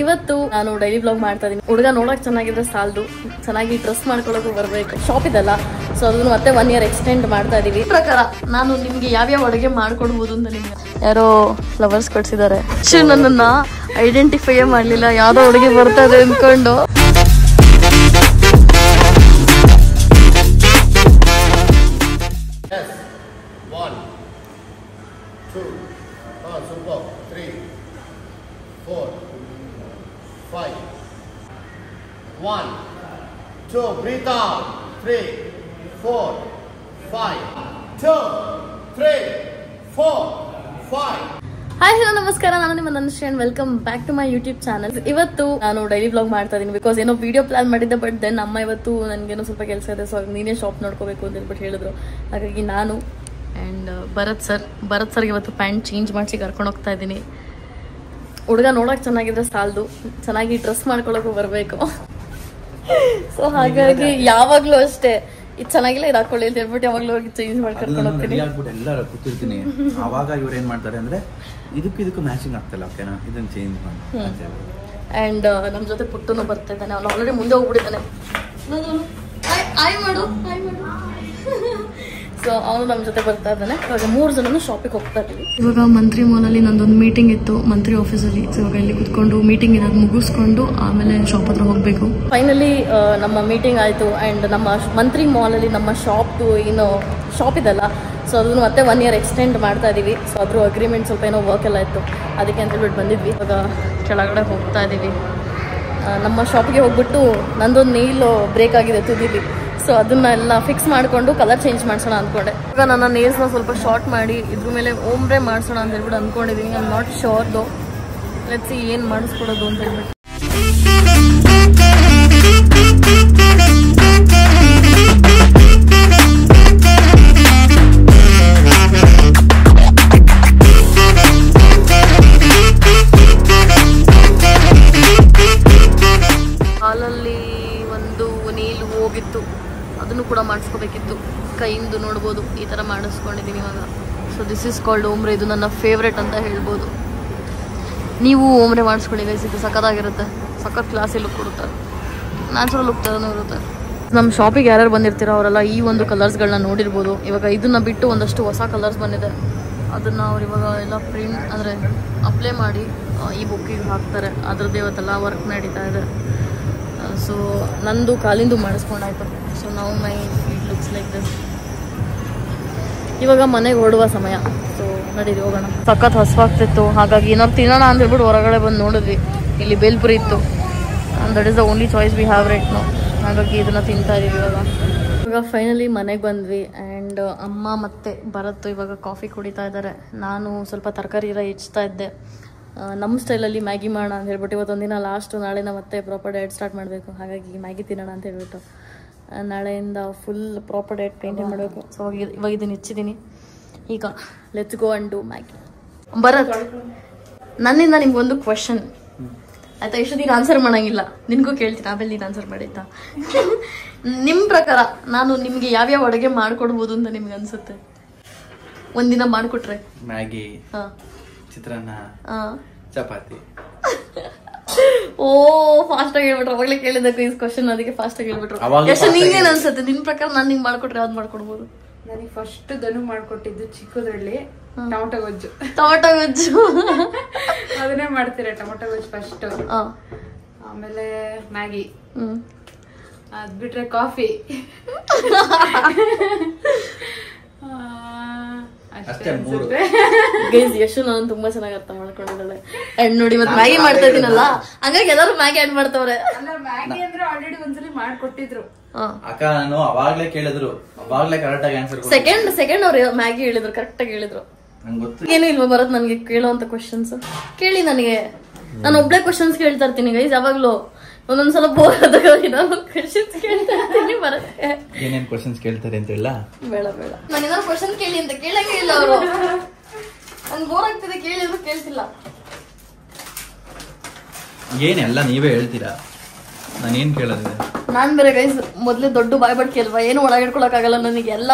ಇವತ್ತು ನಾನು daily vlog ಮಾಡ್ತಾ ಇದೀನಿ. ಹುಡುಗ ನೋಡಕ್ ಚೆನ್ನಾಗಿದ್ರೆ ಸಾಲದು, ಚೆನ್ನಾಗಿ ಡ್ರೆಸ್ ಮಾಡ್ಕೊಳ್ಳೋಕು ಬರ್ಬೇಕು. ಶಾಪ್ ಇದಲ್ಲ, ಸೊ ಅದನ್ನು ಮತ್ತೆ 1 year ಎಕ್ಸ್ಟೆಂಡ್ ಮಾಡ್ತಾ ಇದೀವಿ. ಪ್ರಕಾರ ನಾನು ನಿಮ್ಗೆ ಯಾವ್ಯಾವ ಅಡುಗೆ ಮಾಡ್ಕೊಡ್ಬೋದು ಅಂತ ನಿಮ್ಗೆ ಯಾರೋ ಫ್ಲವರ್ಸ್ ಕೊಡ್ಸಿದ್ದಾರೆ. ನನ್ನನ್ನ ಐಡೆಂಟಿಫೈ ಮಾಡ್ಲಿಲ್ಲ, ಯಾವ್ದೋ ಅಡುಗೆ ಬರ್ತಾ ಇದೆ ಅನ್ಕೊಂಡು. Breathe out. 3, 4, 5. 2, 3, 4, 5. ಹಾಯ್ ಹಲೋ ನಮಸ್ಕಾರ, ನಾನು ನಿಮ್ಮ Nandishree and welcome back to my YouTube channel. ಇವತ್ತು ನಾನು ಡೈಲಿ ಬ್ಲಾಗ್ ಮಾಡ್ತಾ ಇದೀನಿ ಬಿಕಾಸ್ ಏನೋ ವಿಡಿಯೋ ಪ್ಲಾನ್ ಮಾಡಿದ್ದೆ, ಬಟ್ ದೆನ್ ಅಮ್ಮ ಇವತ್ತು ನನಗೇನೋ ಸ್ವಲ್ಪ ಕೆಲಸ ಇದೆ, ಸೊ ನೀನೇ ಶಾಪ್ ನೋಡ್ಕೋಬೇಕು ಅಂತ ಹೇಳ್ಬಿಟ್ಟು ಹೇಳಿದ್ರು. ಹಾಗಾಗಿ ನಾನು ಆ್ಯಂಡ್ ಭರತ್ ಸರ್ಗೆ ಇವತ್ತು ಪ್ಯಾಂಟ್ ಚೇಂಜ್ ಮಾಡಿಸಿ ಕರ್ಕೊಂಡು ಹೋಗ್ತಾ ಇದ್ದೀನಿ. ಹುಡುಗ ನೋಡೋಕೆ ಚೆನ್ನಾಗಿದ್ರೆ ಸಾಲದು, ಚೆನ್ನಾಗಿ ಡ್ರೆಸ್ ಮಾಡ್ಕೊಳ್ಳೋಕು ಬರಬೇಕು. ಸೊ ಹಾಗಾಗಿ ಯಾವಾಗ್ಲೂ ಅಷ್ಟೇ ಇದು ಚೆನ್ನಾಗಿಲ್ಲ ಇದು ಹಾಕೊಳ್ಳಿ ಅಂತ ಹೇಳ್ಬಿಟ್ಟು ಯಾವಾಗ್ಲೂ ಹೋಗಿ ಚೇಂಜ್ ಮಾಡಿ ಕರ್ಕೊಂಡು ಹೋಗ್ತೀನಿ. ಎಲ್ಲರೂ ಕೂತಿರ್ತೀನಿ, ಅವಾಗ ಇವ್ರು ಏನ್ ಮಾಡ್ತಾರೆ ಅಂದ್ರೆ ಇದಕ್ಕೂ ಮ್ಯಾಚಿಂಗ್ ಆಗ್ತಲ್ಲ, ಓಕೆನಾ ಇದನ್ನ ಚೇಂಜ್ ಮಾಡಿ. ಅಂಡ್ ನಮ್ಮ ಜೊತೆ ಪುಟ್ಟನು ಬರ್ತಾ ಇದ್ದಾನೆ, ಅವ್ನು ಆಲ್ರೆಡಿ ಮುಂದೆ ಹೋಗ್ಬಿಟ್ಟಿದ್ದಾನೆ. ಸೊ ಅವನು ನಮ್ಮ ಜೊತೆ ಬರ್ತಾ ಇದ್ದಾನೆ. ಇವಾಗ 3 ಜನನು ಶಾಪಿಗೆ ಹೋಗ್ತಾ ಇದ್ದೀವಿ. ಇವಾಗ ಮಂತ್ರಿ ಮಾಲಲ್ಲಿ ನಂದೊಂದು ಮೀಟಿಂಗ್ ಇತ್ತು, ಮಂತ್ರಿ ಆಫೀಸಲ್ಲಿ. ಸೊ ಇವಾಗ ಇಲ್ಲಿ ಕುತ್ಕೊಂಡು ಮೀಟಿಂಗ್ ಇರೋದು ಮುಗಿಸ್ಕೊಂಡು ಆಮೇಲೆ ಶಾಪ್ ಹತ್ರ ಹೋಗ್ಬೇಕು. ಫೈನಲಿ ನಮ್ಮ ಮೀಟಿಂಗ್ ಆಯ್ತು. ಅಂಡ್ ನಮ್ಮ ಮಂತ್ರಿ ಮಾಲಲ್ಲಿ ನಮ್ಮ ಶಾಪ್ದು ಏನು ಶಾಪ್ ಇದಲ್ಲ, ಸೊ ಅದನ್ನು ಮತ್ತೆ 1 year ಎಕ್ಸ್ಟೆಂಡ್ ಮಾಡ್ತಾ ಇದೀವಿ. ಸೊ ಅದ್ರ ಅಗ್ರಿಮೆಂಟ್ ಸ್ವಲ್ಪ ಏನೋ ವರ್ಕ್ ಎಲ್ಲ ಇತ್ತು, ಅದಕ್ಕೆ ಅಂತ ಹೇಳ್ಬಿಟ್ಟು ಬಂದಿದ್ವಿ. ಇವಾಗ ಕೆಳಗಡೆ ಹೋಗ್ತಾ ಇದೀವಿ. ನಮ್ಮ ಶಾಪಿಗೆ ಹೋಗ್ಬಿಟ್ಟು ನಂದೊಂದು ನೇಲ್ ಬ್ರೇಕ್ ಆಗಿದೆ ತುದಿಲಿ, ಸೊ ಅದನ್ನೆಲ್ಲ ಫಿಕ್ಸ್ ಮಾಡಿಕೊಂಡು ಕಲರ್ ಚೇಂಜ್ ಮಾಡಿಸೋಣ ಅಂದ್ಕೊಂಡೆ. ಇವಾಗ ನನ್ನ ನೇಲ್ಸ್ನ ಸ್ವಲ್ಪ ಶಾರ್ಟ್ ಮಾಡಿ ಇದ್ರ ಮೇಲೆ ಓಮ್ರೆ ಮಾಡಿಸೋಣ ಅಂತ ಹೇಳ್ಬಿಟ್ಟು ಅಂದ್ಕೊಂಡಿದ್ದೀನಿ. ಐ ಆಮ್ ನಾಟ್ ಶೋರ್ ದೋ, ಲೆಟ್ಸ್ ಸಿ ಏನು ಮಾಡಿಸ್ಕೊಡೋದು ಅಂತ ಹೇಳ್ಬಿಟ್ಟು. ಹಾಲಲ್ಲಿ ಒಂದು ನೇಲ್ ಹೋಗಿತ್ತು, ಅದನ್ನು ಕೂಡ ಮಾಡಿಸ್ಕೋಬೇಕಿತ್ತು. ಕೈಯಿಂದ ನೋಡ್ಬೋದು ಈ ಥರ ಮಾಡಿಸ್ಕೊಂಡಿದ್ದೀನಿ ಇವಾಗ. ಸೊ ದಿಸ್ ಇಸ್ ಕಾಲ್ಡ್ ಓಮ್ರೆ. ಇದು ನನ್ನ ಫೇವ್ರೆಟ್ ಅಂತ ಹೇಳ್ಬೋದು. ನೀವು ಓಮ್ರೆ ಮಾಡಿಸ್ಕೊಳ್ಳಿ ಗೈಸ್, ಇದು ಸಖತ್ತಾಗಿರುತ್ತೆ, ಸಖತ್ ಕ್ಲಾಸಿ ಲುಕ್ ಕೊಡುತ್ತೆ, ನ್ಯಾಚುರಲ್ ಲುಕ್ ಥರನೂ ಇರುತ್ತೆ. ನಮ್ಮ ಶಾಪಿಗೆ ಯಾರ್ಯಾರು ಬಂದಿರ್ತೀರೋ ಅವರೆಲ್ಲ ಈ ಒಂದು ಕಲರ್ಸ್ಗಳನ್ನ ನೋಡಿರ್ಬೋದು. ಇವಾಗ ಇದನ್ನು ಬಿಟ್ಟು ಒಂದಷ್ಟು ಹೊಸ ಕಲರ್ಸ್ ಬಂದಿದೆ, ಅದನ್ನು ಅವ್ರು ಇವಾಗ ಎಲ್ಲ ಪ್ರಿಂಟ್ ಅಂದರೆ ಅಪ್ಲೈ ಮಾಡಿ ಈ ಬುಕ್ಕಿಗೆ ಹಾಕ್ತಾರೆ. ಅದ್ರದ್ದು ಇವತ್ತೆಲ್ಲ ವರ್ಕ್ ನಡೀತಾ ಇದೆ. ಸೊ ನಂದು ಕಾಲಿಂದು ಮಾಡಿಸ್ಕೊಂಡಾಯ್ತು. ಸೊ ನಾವು ಮೈ ಫೀಟ್ ಲುಕ್ಸ್ ಲೈಕ್ ದಿಸ್. ಇವಾಗ ಮನೆಗೆ ಹೊರಡುವ ಸಮಯ, ಸೊ ನಡೀರಿ ಹೋಗೋಣ. ಸಖತ್ ಹಸುವಾಗ್ತಿತ್ತು, ಹಾಗಾಗಿ ಏನಾದ್ರು ತಿನ್ನೋಣ ಅಂತ ಹೇಳ್ಬಿಟ್ಟು ಹೊರಗಡೆ ಬಂದು ನೋಡಿದ್ವಿ. ಇಲ್ಲಿ ಬೇಲ್ಪುರಿ ಇತ್ತು, that is the only choice we have right now. ಹಾಗಾಗಿ ಇದನ್ನು ತಿಂತಾ ಇದೀವಿ ಇವಾಗ ಫೈನಲಿ ಮನೆಗೆ ಬಂದ್ವಿ. ಆ್ಯಂಡ್ ಅಮ್ಮ ಮತ್ತು ಭರತ್ ಇವಾಗ ಕಾಫಿ ಕುಡಿತಾ ಇದ್ದಾರೆ. ನಾನು ಸ್ವಲ್ಪ ತರಕಾರಿ ಎಲ್ಲ ಹೆಚ್ಚ್ತಾ ಇದ್ದೆ. ನಮ್ಮ ಸ್ಟೈಲಲ್ಲಿ ಮ್ಯಾಗಿ ಮಾಡೋಣ ಅಂತ ಹೇಳ್ಬಿಟ್ಟು ಇವತ್ತೊಂದಿನ ಲಾಸ್ಟು, ನಾಳೆನ ಮತ್ತೆ ಪ್ರಾಪರ್ ಡಯಟ್ ಸ್ಟಾರ್ಟ್ ಮಾಡಬೇಕು. ಹಾಗಾಗಿ ಮ್ಯಾಗಿ ತಿನ್ನೋಣ ಅಂತ ಹೇಳ್ಬಿಟ್ಟು ನಾಳೆಯಿಂದ ಫುಲ್ ಪ್ರಾಪರ್ ಡಯಟ್ ಮೇಂಟೈನ್ ಮಾಡಬೇಕು. ಸೊ ಇವಾಗ ಇದನ್ನು ಹೆಚ್ಚಿದ್ದೀನಿ. ಈಗ let's go and do Maggi. Bharat, ನನ್ನಿಂದ ನಿಮ್ಗೊಂದು ಕ್ವೆಶನ್ ಆಯ್ತಾ? ಇಷ್ಟು ನೀನು ಆನ್ಸರ್ ಮಾಡೋಂಗಿಲ್ಲ, ನಿನಗೂ ಕೇಳ್ತೀನಿ, ಆಮೇಲೆ ನೀನು ಆನ್ಸರ್ ಮಾಡಿತ್ತಾ? ನಿಮ್ಮ ಪ್ರಕಾರ ನಾನು ನಿಮಗೆ ಯಾವ್ಯಾವ ಅಡುಗೆ ಮಾಡ್ಕೊಡ್ಬೋದು ಅಂತ ನಿಮ್ಗೆ ಅನ್ಸುತ್ತೆ? ಒಂದಿನ ಮಾಡಿಕೊಟ್ರೆ ಮ್ಯಾಗಿ, ಚಿತ್ರಾನ್ನ, ಚಪಾತಿ. ಓ ಫಾಸ್ಟ್ ಆಗಿ ಹೇಳ್ಬಿಟ್ರು. ಅವಾಗಲೇ ಕೇಳಿದ್ದಕ್ಕೆ ಈ ಕ್ವಶನ್, ಅದಕ್ಕೆ ಫಾಸ್ಟ್ ಆಗಿ ಹೇಳ್ಬಿಟ್ರು. ಎಷ್ಟು ನಿಂಗೇನು ಅನ್ಸುತ್ತೆ? ನಿನ್ ಪ್ರಕಾರ ನಾನು ನಿಂಗೆ ಮಾಡ್ಕೊಟ್ರೆ ಯಾವ್ದು ಮಾಡ್ಕೊಡ್ಬೋದು? ನನಗೆ ಫಸ್ಟ್ ಧನು ಮಾಡ್ಕೊಟ್ಟಿದ್ದು ಚಿಕ್ಕದ್ರಲ್ಲಿ ಟೊಮೊಟೊ ಗೊಜ್ಜು. ಟೊಮೊಟೊ ಗೊಜ್ಜು ಅದನ್ನೇ ಮಾಡ್ತೀರಾ? ಟೊಮೊಟೊ ಗೊಜ್ಜು ಫಸ್ಟ್, ಆಮೇಲೆ ಮ್ಯಾಗಿ, ಅದ್ ಬಿಟ್ರೆ ಕಾಫಿ. ಎಷ್ಟು ನಾನು ತುಂಬಾ ಚೆನ್ನಾಗಿ ಅರ್ಥ ಮಾಡ್ಕೊಂಡಿದ್ದಾಳೆ. ಅಂಡ್ ನೋಡಿ ಮತ್ತೆ ಮ್ಯಾಗಿ ಮಾಡ್ತಾ ಇದೀನಲ್ಲ, ಹಂಗಾಗಿ ಎಲ್ಲರೂ ಮ್ಯಾಗಿ ಆಡ್ ಮಾಡ್ತಾವ್ರೆ. ಮ್ಯಾಗಿ ಅಂದ್ರೆ ಆಲ್ರೆಡಿ ಒಂದ್ಸಲಿ ಮಾಡ್ಕೊಟ್ಟಿದ್ರು ಅಕ್ಕ, ನಾನು ಅವಾಗ್ಲೇ ಕೇಳಿದ್ರು, ಅವಾಗ್ಲೇ ಕರೆಕ್ಟ್ ಆಗಿ ಆನ್ಸರ್. ಸೆಕೆಂಡ್ ಅವ್ರು ಮ್ಯಾಗಿ ಹೇಳಿದ್ರು, ಕರೆಕ್ಟ್ ಆಗಿ ಹೇಳಿದ್ರು. ಏನು ಇಲ್ವಾ ಬರೋದು ನನಗೆ ಕೇಳೋಂತ ಕ್ವಶನ್ಸ್? ಕೇಳಿ ನನಗೆ, ನಾನು ಒಬ್ಳೆ ಕ್ವಶನ್ಸ್ ಕೇಳ್ತಾ ಇರ್ತೀನಿ ಗೈಸ್. ಯಾವಾಗ್ಲೂ ಒಂದೊಂದ್ಸಲ ಬೋರ್ ಆದಾಗ ಕ್ವಶನ್ಸ್ ಕೇಳ್ತಾ ಇರ್ತೀನಿ. ಬರುತ್ತೆ ಏನೇನ್ ಕ್ವಶನ್ಸ್ ಕೇಳ್ತಾರೆ ಅಂತ ಹೇಳ? ಬೇಡ ನಾನು ಏನಾದ್ರು ಕ್ವಶನ್ ಕೇಳಿ ಅಂತ ಕೇಳಂಗೇ ಇಲ್ಲ ಅವರು. ನನ್ಗೆ ಬೋರ್ ಆಗ್ತಿದೆ, ಕೇಳಿದ್ರು ಕೇಳ್ತಿಲ್ಲ. ಏನೆಲ್ಲ ನೀವೇ ಹೇಳ್ತೀರಾ, ನಾನೇನ್ ಕೇಳೋದಿದೆ? ನಾನ್ ಬೇರೆ ಗೈಸ್ ಮೊದ್ಲೇ ದೊಡ್ಡ ಬಾಯ್ ಬಡ್ಕೆ ಅಲ್ವಾ, ಏನು ಒಳಗಿಡ್ಕೊಳಕ್ ಆಗಲ್ಲ ನನಗೆ, ಎಲ್ಲ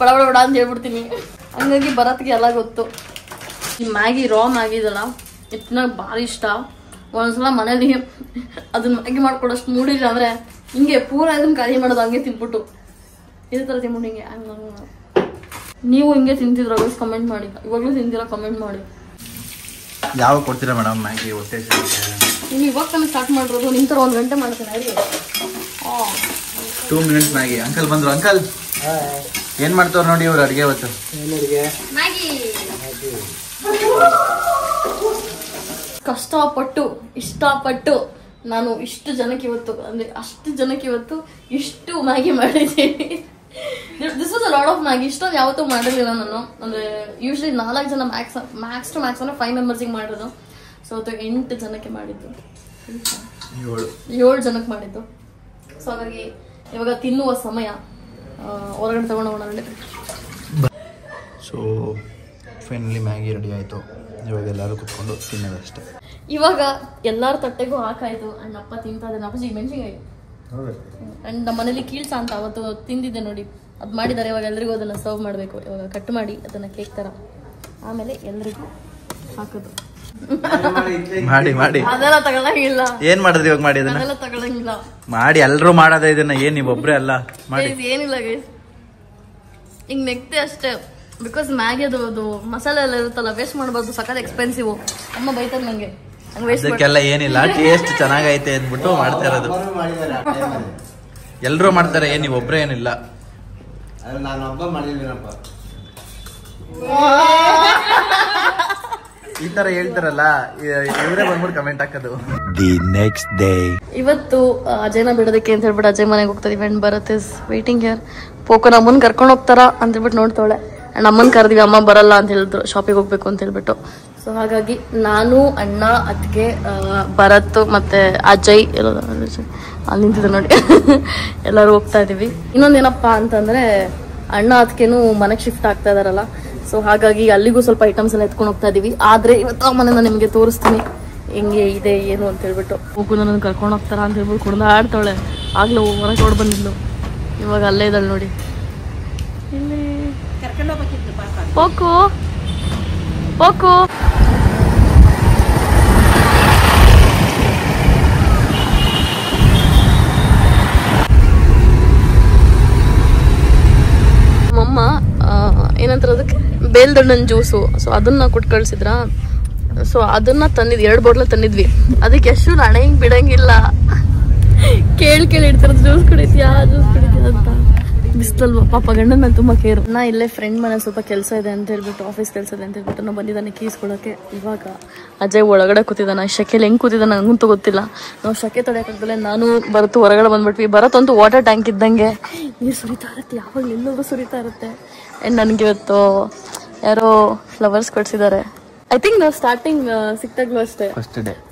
ಬಡ ಅಂತ ಹೇಳ್ಬಿಡ್ತೀನಿ. ಹಂಗಾಗಿ ಭರತ್ಗೆ ಎಲ್ಲ ಗೊತ್ತು. ಈ ಮ್ಯಾಗಿ ರಾ ಮ್ಯಾಗಿ ಇದಲ್ಲ, ಇದು ನನಗೆ ಭಾರಿ ಇಷ್ಟ. ಒಂದ್ಸಲ ಮನೇಲಿ ಅದನ್ನ ಮ್ಯಾಗಿ ಮಾಡ್ಕೊಡೋಷ್ಟು ಮೂಡಿಲ್ಲ ಅಂದ್ರೆ ಹಿಂಗೆ ಪೂರ ಇದನ್ನ ಖಾಲಿ ಮಾಡೋದು ಹಂಗೆ ತಿನ್ಬಿಟ್ಟು ಇದೇ ತರ ತಿನ್ಬಿಟ್ಟು ಹಿಂಗೆ ನೀವು ಹಿಂಗೆ ತಿಂತಿದ್ರ ಕಮೆಂಟ್ ಮಾಡಿ, ಇವಾಗಲೂ ತಿಂತೀರಾ ಕಮೆಂಟ್ ಮಾಡಿ. ಯಾವಾಗ ಕೊಡ್ತೀರಾ ಮೇಡಮ್ ಮ್ಯಾಗಿ ಹೊಟ್ಟೆ? ನೀವು ಇವಾಗ ತಾನೇ ಸ್ಟಾರ್ಟ್ ಮಾಡಿರೋದು, ನಿಮ್ಮ ಥರ 1 ಗಂಟೆ ಮಾಡ್ತೀನಿ ರೀ. 2 ಮಿನಿಟ್ಸ್ ಮ್ಯಾಗಿ. ಅಂಕಲ್ ಬಂದ್ರು. ಅಂಕಲ್ ಏನ್ ಮಾಡ್ತಾವ್ರು ನೋಡಿ ಇವ್ರು ಅಡುಗೆ ಇವತ್ತು? ಕಷ್ಟಪಟ್ಟು ಇಷ್ಟಪಟ್ಟು ನಾನು ಇಷ್ಟು ಜನಕ್ಕೆ ಇವತ್ತು ಅಂದ್ರೆ ಅಷ್ಟು ಜನಕ್ಕೆ ಇವತ್ತು ಇಷ್ಟು ಮ್ಯಾಗಿ ಮಾಡಿದ್ದೀನಿ. This was a lot of Maggi. ಇಷ್ಟೊಂದು ಯಾವತ್ತೂ ಮಾಡಿರಲಿಲ್ಲ ನಾನು. ಅಂದ್ರೆ ಯೂಶ್ವಲಿ 4 ಜನ ಮ್ಯಾಕ್ಸ್ ಟು ಮ್ಯಾಕ್ಸ್ ಅಂದ್ರೆ 5 ಮೆಂಬರ್ಸಿಗೆ ಮಾಡಿರೋದು. ಸೊ ಅದು 8 ಜನಕ್ಕೆ ಮಾಡಿದ್ದು, 7 ಜನಕ್ಕೆ ಮಾಡಿದ್ದು. ಸೊ ಹಾಗಾಗಿ ಇವಾಗ ತಿನ್ನುವ ಸಮಯ, ಹೊರಗಡೆ ತಗೊಂಡು ಹೋಗೋಣ. ಸೊ ಫೈನಲಿ ಮ್ಯಾಗಿ ರೆಡಿ ಆಯಿತು. ಇವಾಗ ಎಲ್ಲರೂ ಕುತ್ಕೊಂಡು ತಿನ್ನೋದಷ್ಟೇ. ಇವಾಗ ಎಲ್ಲರ ತಟ್ಟೆಗೂ ಹಾಕಾಯ್ತು. ಅಂಡ್ ಅಪ್ಪ ತಿಂತಾ ಇದ್ದಾನೆ. ಅಪ್ಪಾಜಿ ಮೆಣಸಿನ್ಕಾಯಿ ಅಂಡ್ ನಮ್ಮ ಮನೇಲಿ ಕೀಳ್ಸ ಅಂತ ಅವತ್ತು ತಿಂದಿದ್ದೆ ನೋಡಿ, ಅದು ಮಾಡಿದ್ದಾರೆ. ಇವಾಗ ಎಲ್ರಿಗೂ ಅದನ್ನು ಸರ್ವ್ ಮಾಡಬೇಕು. ಇವಾಗ ಕಟ್ ಮಾಡಿ ಅದನ್ನು ಕೇಕ್ ಥರ ಆಮೇಲೆ ಎಲ್ರಿಗೂ ಹಾಕೋದು. ಮಾಡಿ ಮಾಡಿ ಅದೆಲ್ಲ ತಗೊಳಂಗಿಲ್ಲ. ಏನ್ ಮಾಡಿದ್ರಿ ಇವಾಗ? ಮಾಡಿ ಅದೆಲ್ಲ ತಗೊಳಂಗಿಲ್ಲ. ಮಾಡಿ ಎಲ್ರು ಮಾಡೋದ ಇದನ್ನ. ಏನ್ ನೀವು ಒಬ್ರೇ ಅಲ್ಲ ಮಾಡಿ. ಏನಿಲ್ಲ ಗೈಸ್, ಹಿಂಗ್ ನೆಕ್ತೆ ಅಷ್ಟೇ. ಬಿಕಾಸ್ ಮ್ಯಾಗಿ ಅದು ಮಸಾಲೆ ಎಲ್ಲ ಇರುತ್ತಲ್ಲ, ವೇಸ್ಟ್ ಮಾಡಬಾರ್ದು. ಸಖತ್ ಎಕ್ಸ್ಪೆನ್ಸಿವ್. ಅಮ್ಮ ಬೈತಾರೆ ನಂಗೆ ಅದಕ್ಕೆಲ್ಲ ಏನಿಲ್ಲ, ಟೇಸ್ಟ್ ಚೆನ್ನಾಗೈತೆ ಅಂದ್ಬಿಟ್ಟು ಮಾಡ್ತಾ ಇರೋದು. ಎಲ್ರು ಮಾಡ್ತಾರೆ, ಏನ್ ನೀವು ಒಬ್ರೇ ಏನಿಲ್ಲ. ನಾನು ಹಬ್ಬ ಮಾಡಿದ್ದೀನಪ್ಪ. ಈ ತರ ಹೇಳ್ತಾರಲ್ಲ, ಇವರೇ ಬಂದ್ಬಿಟ್ಟು ಕಮೆಂಟ್ ಹಾಕೋದು. ದಿ ನೆಕ್ಸ್ಟ್ ಡೇ ಇವತ್ತು ಅಜಯ್ನ ಬಿಡೋದಕ್ಕೆ ಅಂತ ಹೇಳ್ಬಿಟ್ಟು ಅಜಯ್ ಮನೆಗೆ ಹೋಗ್ತಾ ಇದೀವಿ. And Bharat is waiting here. ಪೋಕೋ ನಮ್ಮನ್ ಕರ್ಕೊಂಡು ಹೋಗ್ತಾರ ಅಂತ ಹೇಳ್ಬಿಟ್ಟು ನೋಡ್ತಾವಳೆ. ಅಂಡ್ ಅಮ್ಮನ್ ಕರೆದಿವಿ, ಅಮ್ಮ ಬರಲ್ಲ ಅಂತ ಹೇಳಿದ್ರು, ಶಾಪಿಗೆ ಹೋಗ್ಬೇಕು ಅಂತ ಹೇಳ್ಬಿಟ್ಟು. ಸೊ ಹಾಗಾಗಿ ನಾನು, ಅಣ್ಣ, ಅತ್ತಿಗೆ, ಭರತ್ ಮತ್ತೆ ಅಜಯ್ ಎಲ್ಲ ಅಲ್ಲಿ ನಿಂತಿದ್ದೆ ನೋಡಿ ಎಲ್ಲರೂ ಹೋಗ್ತಾ ಇದೀವಿ. ಇನ್ನೊಂದೇನಪ್ಪಾ ಅಂತಂದ್ರೆ ಅಣ್ಣ ಅತ್ತಿಗೆನೂ ಮನೆಗೆ ಶಿಫ್ಟ್ ಆಗ್ತಾ ಇದಾರಲ್ಲ. ಸೊ ಹಾಗಾಗಿ ಅಲ್ಲಿಗೂ ಸ್ವಲ್ಪ ಐಟಮ್ಸ್ ಎಲ್ಲ ಎತ್ಕೊಂಡು ಹೋಗ್ತಾ ಇದೀವಿ. ಆದ್ರೆ ಇವತ್ತು ಆ ಮನೆನ ನಿಮಗೆ ತೋರಿಸ್ತೀನಿ ಹೆಂಗೆ ಇದೆ ಏನು ಅಂತ ಹೇಳ್ಬಿಟ್ಟು. ಹೋಗು ನನ್ನ ಕರ್ಕೊಂಡು ಹೋಗ್ತಾರ ಅಂತ ಹೇಳ್ಬಿಟ್ಟು ಕುಡ್ದಾಡ್ತಾವಳೆ. ಆಗ್ಲೂ ಹೊರಗೆ ಹೊಡ್ ಬಂದಿದ್ಲು, ಇವಾಗ ಅಲ್ಲೇ ಇದ್ದಾಳೆ ನೋಡಿ. ಇಲ್ಲಿ ಹೋಗು ಹೋಗು. ಮಮ್ಮ ಏನಂತಾರೆ ಅದಕ್ಕೆ, ಬೇಲ್ದಣ್ಣನ ಜ್ಯೂಸು. ಸೊ ಅದನ್ನ ಕೊಟ್ಟು ಕಳ್ಸಿದ್ರ. ಸೊ ಅದನ್ನ ತಂದಿದ್ವಿ, 2 ಬಾಟ್ಲ ತಂದಿದ್ವಿ. ಅದಕ್ಕೆ ಎಷ್ಟು ನಾಳೆ ಹಿಂಗ್ ಬಿಡಂಗಿಲ್ಲ, ಕೇಳಿ ಇಡ್ತಾರ ಜ್ಯೂಸ್ ಕುಡಿತೀಯಾ ಅಂತ. ಬಿಸ್ತಲ್ವ ಪಾಪ ಗಂಡನ ಮೇಲೆ ತುಂಬಾ ಕೇರು. ನಾ ಇಲ್ಲೇ ಫ್ರೆಂಡ್ ಮನೆ ಸ್ವಲ್ಪ ಕೆಲಸ ಇದೆ ಅಂತ ಹೇಳ್ಬಿಟ್ಟು, ಆಫೀಸ್ ಕೆಲಸ ಇದೆ ಅಂತ ಹೇಳ್ಬಿಟ್ಟು ನಾವು ಬಂದಿದ್ದಾನೆ ಕೀಸ್ ಕೊಡೋಕೆ. ಇವಾಗ ಅಜಯ್ ಒಳಗಡೆ ಕೂತಿದ್ದಾನೆ. ಶೆಕೆಲಿ ಹೆಂಗ್ ಕೂತಿದ್ದಾನೆ ನನಗಂತೂ ಗೊತ್ತಿಲ್ಲ. ನಾವು ಶೆಕೆ ತಡೆಯೋಕ್ಕಾಗದಲ್ಲೇ ನಾನು ಭರತ್ ಹೊರಗಡೆ ಬಂದ್ಬಿಟ್ವಿ. ಭರತ್ ಅಂತೂ ವಾಟರ್ ಟ್ಯಾಂಕ್ ಇದ್ದಂಗೆ ನೀರು ಸುರಿತಾ ಇರುತ್ತೆ, ಯಾವಾಗ ಎಲ್ಲರೂ ಸುರಿತಾ ಇರುತ್ತೆ. ಆ್ಯಂಡ್ ನನಗೆ ಇವತ್ತು ಯಾರೋ ಫ್ಲವರ್ಸ್ ಕೊಡ್ಸಿದ್ದಾರೆ. ಐ ಥಿಂಕ್ ನಾವು ಸ್ಟಾರ್ಟಿಂಗ್ ಸಿಕ್ತಾಗ್ಲೂ ಅಷ್ಟೇ,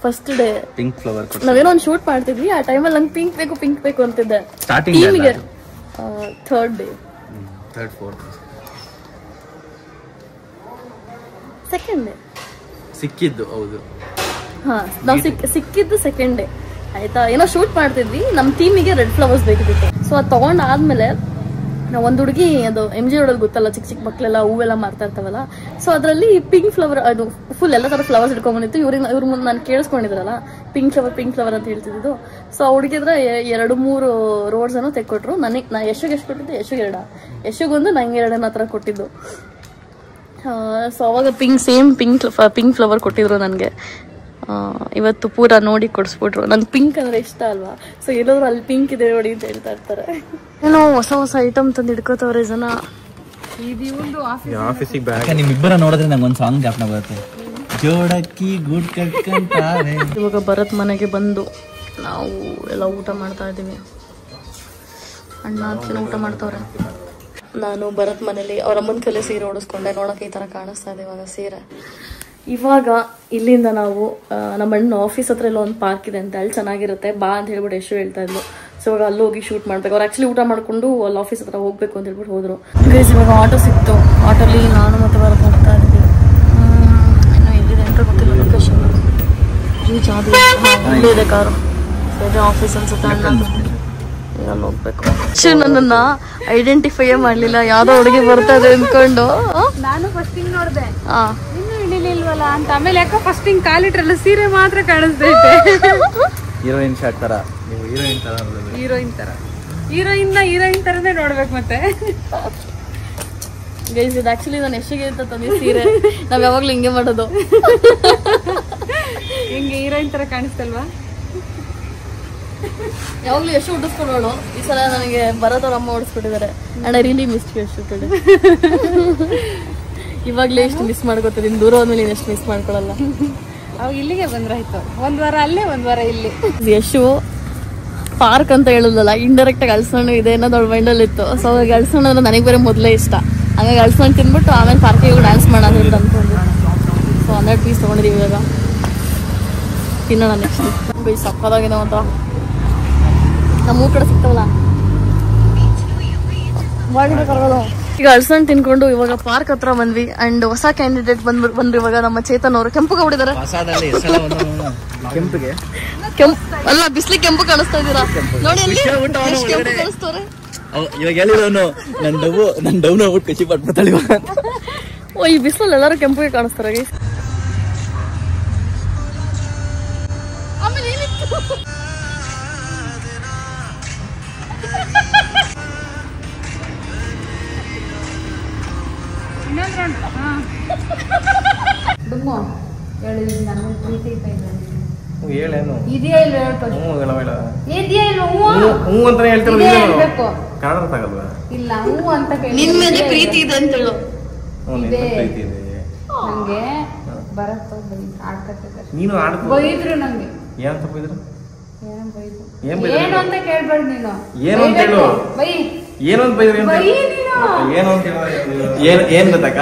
ಫಸ್ಟ್ ಡೇ ಪಿಂಕ್ ಫ್ಲವರ್. ನಾವೇನೋ ಒಂದು ಶೂಟ್ ಮಾಡ್ತಿದ್ವಿ. ಆ ಟೈಮಲ್ಲಿ ನಂಗೆ ಪಿಂಕ್ ಬೇಕು ಅಂತಿದ್ದೆ. ಟೀಮಿಗೆ ಥರ್ಡ್ ಡೇ, ಸೆಕೆಂಡ್ ಡೇ ಸಿಕ್ಕಿದ್ದು. ಹೌದು, ಹಾ ನಾವು ಸಿಕ್ಕಿದ್ದು ಸೆಕೆಂಡ್ ಡೇ ಆಯ್ತಾ. ಏನೋ ಶೂಟ್ ಮಾಡ್ತಿದ್ವಿ, ನಮ್ಮ ಟೀಮಿಗೆ ರೆಡ್ ಫ್ಲವರ್ಸ್ ಬೇಕಿತ್ತು. ಸೊ ಅದು ತಗೊಂಡಾದ್ಮೇಲೆ ನಾವು ಒಂದು ಹುಡುಗಿ, ಅದು MG ರೋಡಲ್ಲಿ ಗೊತ್ತಲ್ಲ, ಚಿಕ್ಕ ಚಿಕ್ಕ ಮಕ್ಕಳೆಲ್ಲ ಹೂವೆಲ್ಲ ಮಾರ್ತಾ ಇರ್ತಾವಲ್ಲ. ಸೊ ಅದರಲ್ಲಿ ಪಿಂಕ್ ಫ್ಲವರ್, ಅದು ಫುಲ್ ಎಲ್ಲ ತರ ಫ್ಲವರ್ಸ್ ಇಟ್ಕೊಂಡ್ಬಂದಿತ್ತು. ಇವ್ರ ಮುಂದೆ ನಾನು ಕೇಳಿಸ್ಕೊಂಡಿದ್ರಲ್ಲ ಪಿಂಕ್ ಫ್ಲವರ್ ಅಂತ ಹೇಳ್ತಿದ್ದು. ಸೊ ಆ ಹುಡುಗಿದ್ರೆ 2-3 ರೋಡ್ಸ್ ಅನ್ನು ತೆಕ್ಕೊಟ್ರು. ನಾ ಯಶುಗೆ ಎಷ್ಟು ಕೊಟ್ಟಿದ್ದು, ಯಶುಗೊಂದು, ನಂಗೆ 2 ಆ ಥರ ಕೊಟ್ಟಿದ್ದು. ಸೊ ಅವಾಗ ಸೇಮ್ ಪಿಂಕ್ ಫ್ಲವರ್ ಕೊಟ್ಟಿದ್ರು ನನಗೆ. ಇವತ್ತು ಪೂರ ನೋಡಿ ಕೊಡಿಸ್ಬಿಟ್ರು. ನಂಗೆ ಪಿಂಕ್ ಅಂದ್ರೆ ಇಷ್ಟ ಅಲ್ವಾ. ಸೊ ಎಲ್ಲಾದ್ರೂ ಅಲ್ಲಿ ಪಿಂಕ್ ಇದೆ ನೋಡಿ ಅಂತ ಹೇಳ್ತಾ ಇರ್ತಾರೆ. ಏನೋ ಹೊಸ ಐಟಮ್ ತಂದು ಹಿಡ್ಕೋತವ್ರೆ ಜನ. ಆಫೀಸಿಗೆ ಬ್ಯಾಗ್ ನಿಮ್ಮಿಬ್ಬರ ನೋಡಿದ್ರೆ ನಂಗೆ ಒಂದು ಸಾಂಗ್ ಜ್ಞಾಪನ ಬರುತ್ತೆ, ಜೋಡಕ್ಕಿ ಗೂಡ್ ಕಟ್ಕೊಂತಾರೆ. ಇವಾಗ ಭರತ್ ಮನೆಗೆ ಬಂದು ನಾವು ಎಲ್ಲ ಊಟ ಮಾಡ್ತಾ ಇದ್ದೀವಿ. ಅಣ್ಣ ಅತ್ತಿನ ಊಟ ಮಾಡ್ತವ್ರೆ. ನಾನು ಭರತ್ ಮನೇಲಿ ಅವ್ರ ಅಮ್ಮನ ಕಲೆ ಸೀರೆ ಓಡಿಸ್ಕೊಂಡೆ. ನೋಡೋಕೆ ಈ ಥರ ಕಾಣಿಸ್ತಾ ಇದೆ ಇವಾಗ ಸೀರೆ. ಇವಾಗ ಇಲ್ಲಿಂದ ನಾವು ನಮ್ಮ ಅಣ್ಣ ಆಫೀಸ್ ಹತ್ರ ಎಲ್ಲ ಒಂದು ಪಾರ್ಕ್ ಇದೆ ಅಂತ, ಅಲ್ಲಿ ಚೆನ್ನಾಗಿರುತ್ತೆ ಬಾ ಅಂತ ಹೇಳ್ಬಿಟ್ಟು ಎಷ್ಟು ಹೇಳ್ತಾ ಇದ್ಲು. ಸೊ ಇವಾಗ ಅಲ್ಲಿ ಹೋಗಿ ಶೂಟ್ ಮಾಡ್ಬೇಕು. ಅವ್ರು ಆ್ಯಕ್ಚುಲಿ ಊಟ ಮಾಡ್ಕೊಂಡು ಅಲ್ಲಿ ಆಫೀಸ್ ಹತ್ರ ಹೋಗ್ಬೇಕು ಅಂತ ಹೇಳ್ಬಿಟ್ಟು ಹೋದ್ರು. ಇವಾಗ ಆಟೋ ಸಿಕ್ತು. ಆಟೋಲಿ ನಾನು ಮತ್ತೆ ಭರತ್ ಹೋಗ್ತಾ ಇದ್ವಿ. ಇನ್ನು ಎಲ್ಲಿದೆ ಅಂತ ಗೊತ್ತಿಲ್ಲ ಲೊಕೇಶನ್. ರೀಚ್ ಆದ್ವಿ. ಇಲ್ಲೇ ಇದೆ ಕಾರು. ಅದೇ ಆಫೀಸ್ ಅನ್ಸುತ್ತೆ. ಅಣ್ಣ ಅಲ್ಲಿ ಹೋಗ್ಬೇಕು. ನನ್ನನ್ನ ಐಡೆಂಟಿಫೈ ಮಾಡ್ಲಿಲ್ಲ, ಯಾವ್ದೋ ಹುಡುಗಿ ಬರ್ತಾ ಇದೆ ಅಂದ್ಕೊಂಡು. ನಾನು ಫಸ್ಟ್ ಹಿಂಗ್ ನೋಡ್ದೆ, ಫ್ಯಾಮಿಲಿ ಇಲ್ವಲ್ಲ ಅಂತ. ಆಮೇಲೆ ಯಾಕೋ ಫಸ್ಟ್ ಹಿಂಗ್ ಕಾಲಿಟ್ರಲ್ಲ ಸೀರೆ ಮಾತ್ರ ಕಾಣಿಸ್ತೈತೆ. ಹೀರೋಯಿನ್ ಶಾಟ್ ತರ, ನೀವು ಹೀರೋಯಿನ್ ತರ ಹೀರೋಯಿನ್ ತರನೇ ನೋಡ್ಬೇಕು ಮತ್ತೆ. ಗೈಸ್ ಇದು ಆಕ್ಚುಲಿ ನಾನು ಎಷ್ಟಿಗೆ ಅಂತ ತಂದಿ ಸೀರೆ, ನಾವ್ ಯಾವಾಗ್ಲೂ ಹಿಂಗೆ ಮಾಡೋದು. ಹಿಂಗೆ ಹೀರೋಯಿನ್ ತರ ಕಾಣಿಸ್ತಲ್ವಾ? ಯಾವಾಗ್ಲೂ ಎಷ್ಟು ಉಡಿಸ್ಕೊಂಡೋಳು. ಈ ಸಲ ನನಗೆ ಬರೋದವ್ರ ಅಮ್ಮ ಓಡಿಸ್ಬಿಟ್ಟಿದ್ದಾರೆ. And I really miss Yashu today. ಇವಾಗ್ಲೇ ಎಷ್ಟು ಮಿಸ್ ಮಾಡ್ಕೋತೀನಿ, ದೂರ ಹೋದ್ಮೇಲೆ ನೀನು ಎಷ್ಟು ಮಿಸ್ ಮಾಡ್ಕೊಳಲ್ಲ. ಅವಾಗ ಇಲ್ಲಿಗೆ ಬಂದ್ರಾಯ್ತು, ಒಂದ್ ವಾರ ಅಲ್ಲೇ ಒಂದ್ ವಾರ ಇಲ್ಲಿ. ಯಶು ಪಾರ್ಕ್ ಅಂತ ಹೇಳುದಲ್ಲ, ಇಂಡೈರೆಕ್ಟ್ ಆಗಿ ಅಳ್ಸಣ್ಣು ಇದೆ ಅನ್ನೋದು ಅವಳ ಮೈಂಡಲ್ಲಿ ಇತ್ತು. ಸೊ ಹಾಗಾಗಿ ಅಳ್ಸಣ್ಣು ಅಂದ್ರೆ ನನಗೆ ಬೇರೆ ಮೊದಲೇ ಇಷ್ಟ. ಹಂಗಾಗಿ ಅಳ್ಸಣ್ಣು ತಿಂದ್ಬಿಟ್ಟು ಆಮೇಲೆ ಪಾರ್ಕಿಗೆ ಹೋಗಿ ಡ್ಯಾನ್ಸ್ ಮಾಡೋದು ಅಂತ ಅನ್ಕೊಂಡು. ಸೊ 100 ಪೀಸ್ ತೊಗೊಂಡಿದ್ದೀವಿ ಇವಾಗ, ತಿನ್ನೋಣ ನೆಕ್ಸ್ಟ್. ಬೈ ಸಕ್ಕದಾಗಿದೆ ಅಂತ. ನಮ್ಮ ಊರ್ ಕಡೆ ಸಿಗ್ತಾವಲ್ಲ ಈಗ ಅಳ್ಸಣ್ಣು ತಿನ್ಕೊಂಡು ಇವಾಗ ಪಾರ್ಕ್ ಹತ್ರ ಬಂದ್ವಿ. ಅಂಡ್ ಹೊಸ ಕ್ಯಾಂಡಿಡೇಟ್ ಬಂದ್ರು ಇವಾಗ ನಮ್ಮ ಚೇತನ್ ಅವರು. ಕೆಂಪು ಹೊಡಿದಾರೆ. ಕೆಂಪಿಗೆ ಅಲ್ಲ ಬಿಸ್ಲಿಗೆ ಕೆಂಪು ಕಾಣಿಸ್ತಾ ಇದ್ದೀರಾ ನೋಡಿ. ಕೆಂಪು ಕಾಣಿಸ್ತವ್ರೆ. ಇವಾಗ ಹೇಳಿದವನು ನನ್ ಡೌನ್ ಹೋಗ್ಬಿಟ್ಟು ಖುಷಿ ಪಟ್ಬಿಡ್ತಾಳೆ. ಓ ಈ ಬಿಸಿಲಲ್ಲಿ ಎಲ್ಲರೂ ಕೆಂಪಿಗೆ ಕಾಣಿಸ್ತಾರೆ. ಹೇಳೇನು ಇದೆಯಾ ಇಲ್ಲ ಹ್ಞೂ ಅಂತಾನೆ ಹೇಳ್ತಿರೋದು. ಕನ್ನಡ ತಗಲ್ವಾ? ಇಲ್ಲ ಹ್ಞೂ ಅಂತ ನಿನ್ ಮೇಲೆ ಪ್ರೀತಿ ಇದೆ ಅಂತ ಹೇಳು. ಪ್ರೀತಿ ಇದೆ ನಂಗೆ ಬರತ್ತ ಆಡ್ಕತ್ತಿದ್ದಾರೆ. ನೀನು ಆಡ್ಕೊ. ಬೈದ್ರು ನಂಗೆ. ಏನಂತ ಬೈದ್ರು? ಏನು ಅಂತ ಕೇಳ್ಬೇಡ ನೀನು. ಏನು ಅಂತ ಹೇಳು. ಬೈ ಏನು ಅಂತ ಬೈದ್ರು? ಏನು ಅಂತ ಹೇಳು. ಏನ್ ಗೊತ್ತಕ್ಕ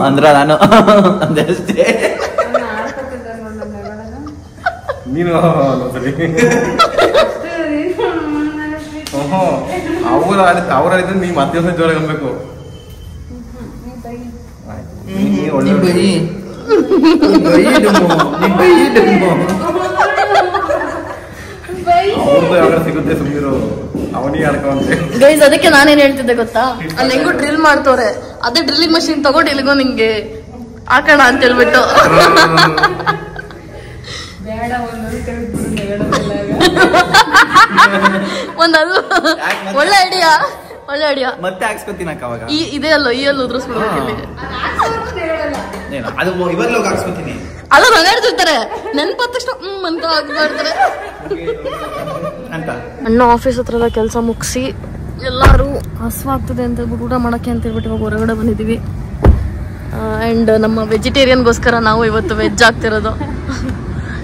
ಅಂದ್ರ ನಾನು ಅಂದಷ್ಟೇ. ನೀನು ಅವ್ರ ನೀ ಮತ್ತೆ ಜೋರಾಗಿ ಅನ್ಬೇಕು. ಅವ್ರದ್ದು ಸಿಗುತ್ತೆ ಸುಮ್ಮನಿರು, ಅವನಿಗೆ ಆಡ್ಕೊಂತೆ. ಗೈಸ್ ಅದಕ್ಕೆ ನಾನೇನ್ ಹೇಳ್ತಿದ್ದೆ ಗೊತ್ತಾ, ಅಲ್ಲಿ ಹೆಂಗೋ ಡ್ರಿಲ್ ಮಾಡ್ತವ್ರೆ, ಅದೇ ಡ್ರಿಲ್ಲಿಂಗ್ ಮಷಿನ್ ತಗೊಂಡು ಇಲ್ಲಿಗೋ ನಿಂಗೆ ಹಾಕೋಣ ಅಂತ ಹೇಳ್ಬಿಟ್ಟು. ಒಂದಲ್ಲ ಒಳ್ಳೆ ಐಡಿಯಾ, ಒಳ್ಳೆ ಐಡಿಯಾ. ಮತ್ತೆ ಹಾಕ್ಸ್ಕೊತೀನಕ್ಕ ಅವಾಗ. ಇದೇ ಅಲ್ಲೋ ಈ ಅಲ್ಲಿ ಉದ್ರಿಸ್ಬಿಡ್ಬೇಕು ಇಲ್ಲಿ. ಅದು ಇವಾಗಲೂ ಹಾಕ್ಸ್ಕೊತೀನಿ. ಅಲ್ಲ ನಗಾಡ್ತಿರ್ತಾರೆ, ನೆನ್ಪಾದ ತಕ್ಷಣ ಅಂತ ಮಾಡ್ತಾರೆ ಅಂತ. ಅಣ್ಣ ಆಫೀಸ್ ಹತ್ರ ಎಲ್ಲ ಕೆಲಸ ಮುಗಿಸಿ ಎಲ್ಲರೂ ಹಸುವಾಗ್ತದೆ ಅಂತ ಹೇಳ್ಬಿಟ್ಟು ಊಟ ಮಾಡಕ್ಕೆ ಅಂತ ಹೇಳ್ಬಿಟ್ಟು ಇವಾಗ ಹೊರಗಡೆ ಬಂದಿದ್ದೀವಿ. ಆ್ಯಂಡ್ ನಮ್ಮ ವೆಜಿಟೇರಿಯನ್ಗೋಸ್ಕರ ನಾವು ಇವತ್ತು ವೆಜ್ ಆಗ್ತಿರೋದು.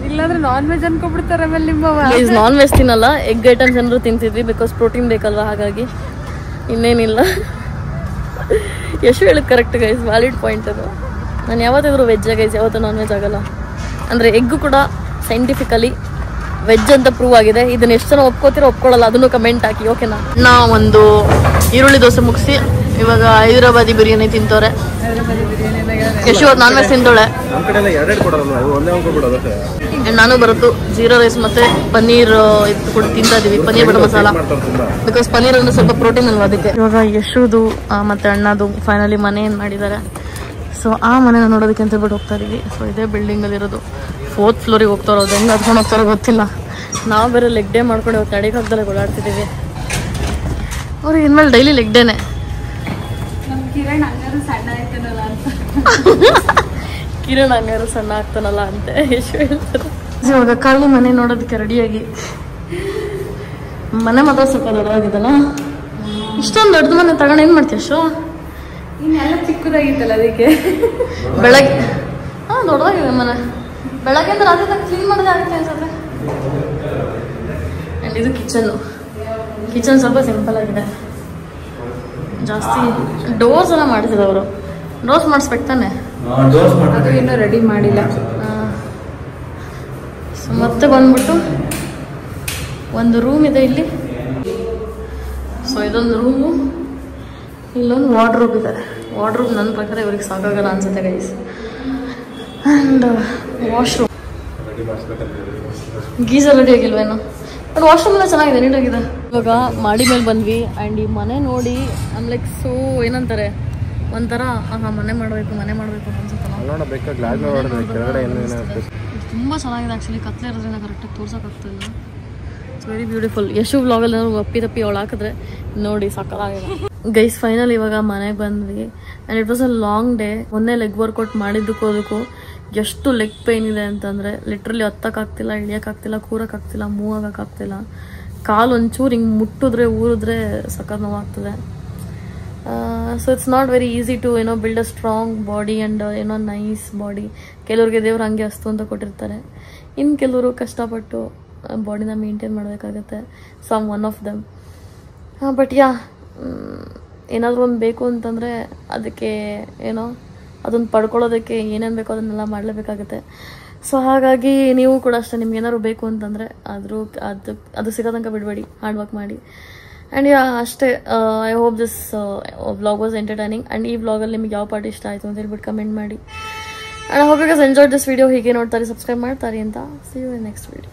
ಇಲ್ಲಾಂದ್ರೆ ನಾನ್ ವೆಜ್ ಅನ್ಕೊಬಿಡ್ತಾರೆ. ಆಮೇಲೆ ನಿಮ್ಮವ ನಾನ್ ವೆಜ್ ತಿನ್ನಲ್ಲ, ಎಗ್ ಐಟಮ್ಸ್ ಏನಾದ್ರು ತಿಂತಿದ್ವಿ, ಬಿಕಾಸ್ ಪ್ರೋಟೀನ್ ಬೇಕಲ್ವಾ, ಹಾಗಾಗಿ ಇನ್ನೇನಿಲ್ಲ. ಎಷ್ಟು ಹೇಳಿದ್ ಕರೆಕ್ಟ್ ಗೈಸ್, ವ್ಯಾಲಿಡ್ ಪಾಯಿಂಟ್ ಅದು. ನಾನು ಯಾವತ್ತಾದ್ರೂ ವೆಜ್ ಗೈಸ್, ಯಾವತ್ತೂ ನಾನ್ ವೆಜ್ ಆಗಲ್ಲ. ಅಂದರೆ ಎಗ್ಗು ಕೂಡ ಸೈಂಟಿಫಿಕಲಿ ವೆಜ್ ಅಂತ ಪ್ರೂವ್ ಆಗಿದೆ. ಇದನ್ನ ಎಷ್ಟು ಜನ ಒಪ್ಕೋತೀರೋ ಒಪ್ಕೊಳ್ಳಲ್ಲ ಅದನ್ನು ಕಮೆಂಟ್ ಹಾಕಿ, ಓಕೆನಾ. ನಾ ಒಂದು ಈರುಳ್ಳಿ ದೋಸೆ ಮುಗಿಸಿ ಇವಾಗ ಹೈದರಾಬಾದಿ ಬಿರಿಯಾನಿ ತಿಂತವ್ರೆ. ಎಷ್ಟು ನಾನ್ ವೆಜ್ ತಿಂತೋಳೆ. ನಾನು ಬರುತ್ತು ಜೀರಾ ರೈಸ್ ಮತ್ತೆ ಪನ್ನೀರ್ ಇದು ಕೂಡ ತಿಂತಾ ಇದೀವಿ, ಪನ್ನೀರ್ ಬಟರ್ ಮಸಾಲ, ಬಿಕಾಸ್ ಪನ್ನೀರ್ ಅಂದ್ರೆ ಸ್ವಲ್ಪ ಪ್ರೋಟೀನ್ ಅಲ್ವಾ ಅದಕ್ಕೆ. ಇವಾಗ ಯಶುದು ಮತ್ತೆ ಅಣ್ಣದು ಫೈನಲಿ ಮನೆ ಏನ್ ಮಾಡಿದ್ದಾರೆ. ಸೊ ಆ ಮನೆನ ನೋಡೋದಕ್ಕೆ ಅಂತ ಹೇಳ್ಬಿಟ್ಟು ಹೋಗ್ತಾ ಇದೀವಿ. ಸೊ ಇದೇ ಬಿಲ್ಡಿಂಗ್ ಅಲ್ಲಿ ಇರೋದು. 4th ಫ್ಲೋರಿಗೆ ಹೋಗ್ತಾ ಇರೋದು, ಹೆಂಗ್ ಹತ್ಕೊಂಡು ಹೋಗ್ತಾರೋ ಗೊತ್ತಿಲ್ಲ. ನಾವು ಬೇರೆ ಲೆಗ್ ಡೇ ಮಾಡ್ಕೊಂಡು ಹೋಗ್ತಾ ಅಡಿಗಾಗ್ದಲ್ಲೇ ಓಡಾಡ್ತಿದ್ದೀವಿ. ಅವ್ರಿಗೆ ಇನ್ಮೇಲೆ ಡೈಲಿ ಲೆಗ್ ಡೇನೆ. ಕಿರಣ್ ಹಂಗಾರು ಸಣ್ಣ ಆಯ್ತಾನಲ್ಲ ಅಂತ. ಕಿರಣ್ ಹಂಗಾರು ಸಣ್ಣ ಆಗ್ತಾನಲ್ಲ ಅಂತ ಎಷ್ಟು ಹೇಳ್ತಾರೆ. ಇವಾಗ ಕಾಳಿ ಮನೆ ನೋಡೋದಕ್ಕೆ ರೆಡಿಯಾಗಿ. ಮನೆ ಮಾತ್ರ ಸ್ವಲ್ಪ ದೊಡ್ಡದಾಗಿದ್ದಲ್ಲ, ಇಷ್ಟೊಂದು ದೊಡ್ಡ ಮನೆ ತಗೊಂಡು ಏನ್ ಮಾಡ್ತೀಯ ಅಷ್ಟು? ಇನ್ನೆಲ್ಲ ಚಿಕ್ಕದಾಗಿತ್ತಲ್ಲ ಅದಕ್ಕೆ. ಬೆಳಗ್ಗೆ ದೊಡ್ಡದಾಗಿದೆ ಮನೆ. ಬೆಳಗ್ಗೆ ಅಂದ್ರೆ ರಾತ್ರಿ ತನಕ ಕ್ಲೀನ್ ಮಾಡೋದೇ ಆಗುತ್ತೆ ಅನ್ಸುತ್ತೆ. ಆ್ಯಂಡ್ ಇದು ಕಿಚನ್ ಸ್ವಲ್ಪ ಸಿಂಪಲ್ ಆಗಿದೆ. ಜಾಸ್ತಿ ಡೋರ್ಸ್ ಎಲ್ಲ ಮಾಡಿಸಿದ ಅವರು. ಡೋರ್ಸ್ ಮಾಡಿಸ್ಬೇಕು ತಾನೆ, ಅದು ಇನ್ನೂ ರೆಡಿ ಮಾಡಿಲ್ಲ. ಸೊ ಮತ್ತೆ ಬಂದ್ಬಿಟ್ಟು ಒಂದು ರೂಮ್ ಇದೆ ಇಲ್ಲಿ. ಸೊ ಇದೊಂದು ರೂಮು, ಇಲ್ಲೊಂದು ವಾರ್ಡ್ರೋಬ್ ಇದೆ. ವಾರ್ಡ್ರೋಬ್ ನನ್ನ ಪ್ರಕಾರ ಇವ್ರಿಗೆ ಸಾಕಾಗಲ್ಲ ಅನ್ಸುತ್ತೆ guys. And washroom, geyser ready ಆಗಿಲ್ವೇನು, ಬಟ್ ವಾಶ್ರೂಮ್ ಎಲ್ಲ ಚೆನ್ನಾಗಿದೆ, ನೀಟಾಗಿದೆ. ಇವಾಗ ಮಾಡಿ ಮೇಲೆ ಬಂದ್ವಿ. ಆ್ಯಂಡ್ ಈ ಮನೆ ನೋಡಿ ಐಮ್ ಲೈಕ್ ಸೋ ಏನಂತಾರೆ ಒಂಥರ ಮನೆ ಮಾಡಬೇಕು ತುಂಬ ಚೆನ್ನಾಗಿದೆ ಆ್ಯಕ್ಚುಲಿ. ಕತ್ಲೆ ಇರೋದ್ರಿಂದ ಕರೆಕ್ಟಾಗಿ ತೋರ್ಸೋಕ್ಕಾಗ್ತಿಲ್ಲ. It's very beautiful. ಯಶು ವ್ಲಾಗಲ್ಲಿ ನಾವು ತಪ್ಪಿ ಅವಳು ಹಾಕಿದ್ರೆ ನೋಡಿ ಸಕ್ಕತ್ತಾಗಿದೆ. ಗೈಸ್ ಫೈನಲ್ ಇವಾಗ ಮನೆಗೆ ಬಂದ್ವಿ and it was a long day. ಮೊನ್ನೆ ಲೆಗ್ ವರ್ಕೌಟ್ ಮಾಡಿದ್ದಕ್ಕೂ ಎಷ್ಟು ಲೆಗ್ ಪೇಯ್ನ್ ಇದೆ ಅಂತಂದರೆ ಲಿಟ್ರಲಿ ಹತ್ತಕ್ಕಾಗ್ತಿಲ್ಲ, ಇಳಿಯೋಕ್ಕಾಗ್ತಿಲ್ಲ, ಕೂರೋಕ್ಕಾಗ್ತಿಲ್ಲ, ಮೂವ್ ಆಗೋಕ್ಕಾಗ್ತಿಲ್ಲ. ಕಾಲು ಒಂಚೂರು ಹಿಂಗೆ ಮುಟ್ಟಿದ್ರೆ ಊರಿದ್ರೆ ಸಖತ್ ನೋವಾಗ್ತದೆ. So it's not very easy to build a strong body and nice body. ಕೆಲವ್ರಿಗೆ ದೇವ್ರು ಹಂಗೆ ಅಸ್ತು ಅಂತ ಕೊಟ್ಟಿರ್ತಾರೆ, ಇನ್ನು ಕೆಲವರು ಕಷ್ಟಪಟ್ಟು ಬಾಡಿನ ಮೇಂಟೈನ್ ಮಾಡಬೇಕಾಗತ್ತೆ. So I'm one of them. But ಏನಾದರೂ ಒಂದು ಬೇಕು ಅಂತಂದರೆ ಅದಕ್ಕೆ ಅದೊಂದು ಪಡ್ಕೊಳ್ಳೋದಕ್ಕೆ ಏನೇನು ಬೇಕೋ ಅದನ್ನೆಲ್ಲ ಮಾಡಲೇಬೇಕಾಗುತ್ತೆ. ಸೊ ಹಾಗಾಗಿ ನೀವು ಕೂಡ ಅಷ್ಟೇ, ನಿಮ್ಗೆ ಏನಾದ್ರು ಬೇಕು ಅಂತಂದರೆ ಅದು ಸಿಗೋ ತನಕ ಬಿಡಬೇಡಿ, ಹಾರ್ಡ್ ವರ್ಕ್ ಮಾಡಿ. ಆ್ಯಂಡ್ ಅಷ್ಟೇ. I hope this vlog was entertaining. And ಈ ವ್ಲಾಗಲ್ಲಿ ನಿಮ್ಗೆ ಯಾವ ಪಾರ್ಟ್ ಇಷ್ಟ ಆಯಿತು ಅಂತ ಹೇಳ್ಬಿಟ್ಟು ಕಮೆಂಟ್ ಮಾಡಿ. And I hope you guys enjoyed this video. ಹೀಗೆ ನೋಡ್ತಾರೆ, ಸಬ್ಸ್ಕ್ರೈಬ್ ಮಾಡ್ತಾರೆ ಅಂತ. See you in next video.